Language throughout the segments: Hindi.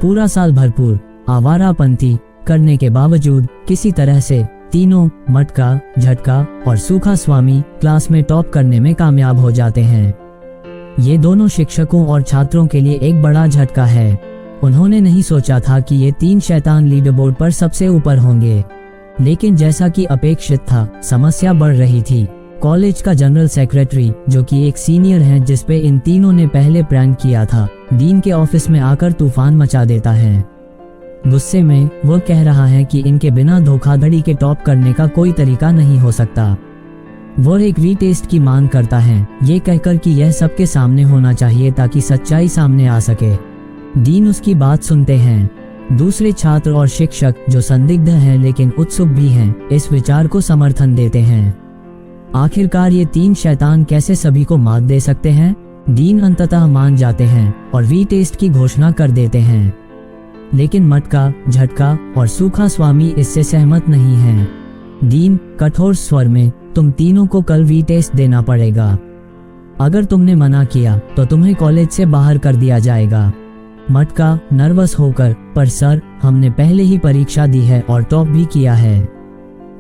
पूरा साल भरपूर आवारापंथी करने के बावजूद किसी तरह से तीनों मटका, झटका और सूखा स्वामी क्लास में टॉप करने में कामयाब हो जाते हैं। ये दोनों शिक्षकों और छात्रों के लिए एक बड़ा झटका है। उन्होंने नहीं सोचा था कि ये 3 शैतान लीडर बोर्ड पर सबसे ऊपर होंगे, लेकिन जैसा कि अपेक्षित था, समस्या बढ़ रही थी। कॉलेज का जनरल सेक्रेटरी, जो कि एक सीनियर है जिस पे इन तीनों ने पहले प्रैंक किया था, डीन के ऑफिस में आकर तूफान मचा देता है। गुस्से में वो कह रहा है कि इनके बिना धोखाधड़ी के टॉप करने का कोई तरीका नहीं हो सकता। वो एक रीटेस्ट की मांग करता है, ये कहकर कि यह सबके सामने होना चाहिए ताकि सच्चाई सामने आ सके। डीन उसकी बात सुनते हैं। दूसरे छात्र और शिक्षक, जो संदिग्ध हैं लेकिन उत्सुक भी हैं, इस विचार को समर्थन देते हैं। आखिरकार ये 3 शैतान कैसे सभी को मात दे सकते हैं? डीन अंततः मान जाते हैं और रीटेस्ट की घोषणा कर देते हैं, लेकिन मटका, झटका और सूखा स्वामी इससे सहमत नहीं हैं। डीन कठोर स्वर में, तुम तीनों को कल रीटेस्ट देना पड़ेगा। अगर तुमने मना किया तो तुम्हें कॉलेज से बाहर कर दिया जाएगा। मटका नर्वस होकर, पर सर, हमने पहले ही परीक्षा दी है और टॉप भी किया है।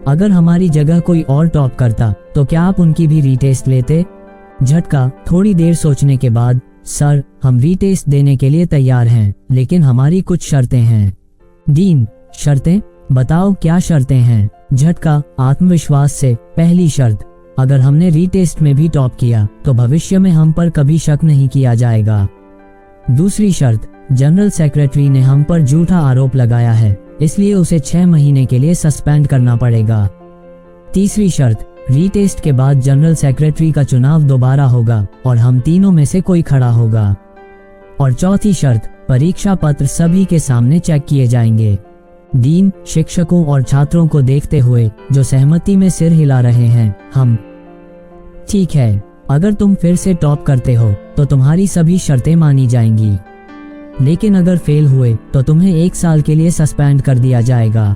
अगर हमारी जगह कोई और टॉप करता तो क्या आप उनकी भी रीटेस्ट लेते? झटका थोड़ी देर सोचने के बाद, सर, हम रीटेस्ट देने के लिए तैयार हैं, लेकिन हमारी कुछ शर्तें हैं। डीन, शर्तें? बताओ क्या शर्तें हैं? झटका आत्मविश्वास से, पहली शर्त, अगर हमने रीटेस्ट में भी टॉप किया तो भविष्य में हम पर कभी शक नहीं किया जाएगा। दूसरी शर्त, जनरल सेक्रेटरी ने हम पर झूठा आरोप लगाया है, इसलिए उसे 6 महीने के लिए सस्पेंड करना पड़ेगा। तीसरी शर्त, रीटेस्ट के बाद जनरल सेक्रेटरी का चुनाव दोबारा होगा और हम तीनों में से कोई खड़ा होगा। और चौथी शर्त, परीक्षा पत्र सभी के सामने चेक किए जाएंगे। डीन शिक्षकों और छात्रों को देखते हुए, जो सहमति में सिर हिला रहे हैं, हम, ठीक है, अगर तुम फिर से टॉप करते हो तो तुम्हारी सभी शर्तें मानी जाएंगी, लेकिन अगर फेल हुए तो तुम्हें 1 साल के लिए सस्पेंड कर दिया जाएगा।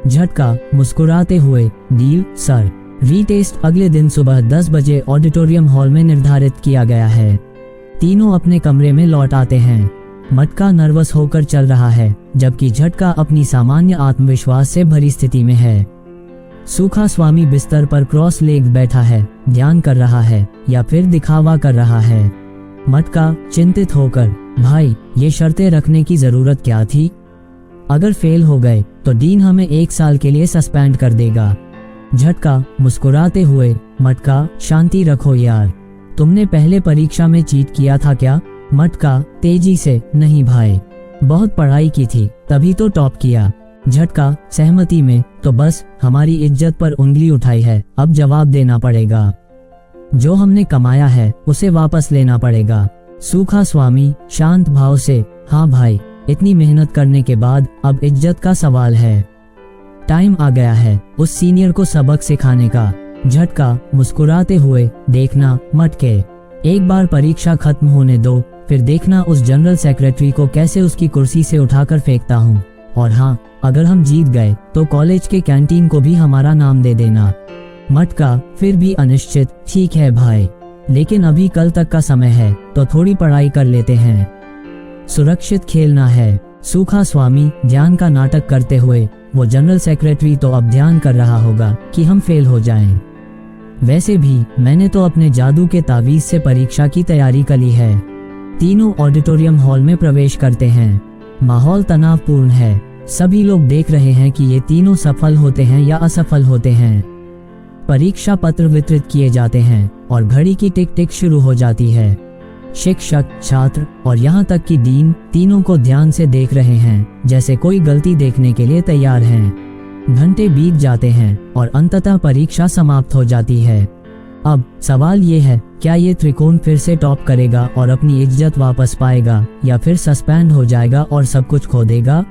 झटका मुस्कुराते हुए, डील सर। रीटेस्ट अगले दिन सुबह 10 बजे ऑडिटोरियम हॉल में निर्धारित किया गया है। तीनों अपने कमरे में लौट आते हैं। मटका नर्वस होकर चल रहा है, जबकि झटका अपनी सामान्य आत्मविश्वास से भरी स्थिति में है। सूखा स्वामी बिस्तर पर क्रॉस लेग बैठा है, ध्यान कर रहा है या फिर दिखावा कर रहा है। मटका चिंतित होकर, भाई, ये शर्तें रखने की जरूरत क्या थी? अगर फेल हो गए तो डीन हमें 1 साल के लिए सस्पेंड कर देगा। झटका मुस्कुराते हुए, मटका शांति रखो यार, तुमने पहले परीक्षा में चीट किया था क्या? मटका तेजी से, नहीं भाई, बहुत पढ़ाई की थी तभी तो टॉप किया। झटका सहमति में, तो बस हमारी इज्जत पर उंगली उठाई है, अब जवाब देना पड़ेगा। जो हमने कमाया है उसे वापस लेना पड़ेगा। सूखा स्वामी शांत भाव से, हाँ भाई, इतनी मेहनत करने के बाद अब इज्जत का सवाल है। टाइम आ गया है उस सीनियर को सबक सिखाने का। झटका मुस्कुराते हुए, देखना मटके, एक बार परीक्षा खत्म होने दो, फिर देखना उस जनरल सेक्रेटरी को कैसे उसकी कुर्सी से उठाकर फेंकता हूँ। और हाँ, अगर हम जीत गए तो कॉलेज के कैंटीन को भी हमारा नाम दे देना। मटका फिर भी अनिश्चित, ठीक है भाई, लेकिन अभी कल तक का समय है तो थोड़ी पढ़ाई कर लेते हैं, सुरक्षित खेलना है। सूखा स्वामी ध्यान का नाटक करते हुए, वो जनरल सेक्रेटरी तो अब ध्यान कर रहा होगा कि हम फेल हो जाएं। वैसे भी मैंने तो अपने जादू के तावीज से परीक्षा की तैयारी कर ली है। तीनों ऑडिटोरियम हॉल में प्रवेश करते हैं। माहौल तनावपूर्ण है। सभी लोग देख रहे हैं कि ये तीनों सफल होते हैं या असफल होते हैं। परीक्षा पत्र वितरित किए जाते हैं और घड़ी की टिक टिक शुरू हो जाती है। शिक्षक, छात्र और यहाँ तक कि डीन तीनों को ध्यान से देख रहे हैं, जैसे कोई गलती देखने के लिए तैयार हैं। घंटे बीत जाते हैं और अंततः परीक्षा समाप्त हो जाती है। अब सवाल ये है, क्या ये त्रिकोण फिर से टॉप करेगा और अपनी इज्जत वापस पाएगा, या फिर सस्पेंड हो जाएगा और सब कुछ खो देगा?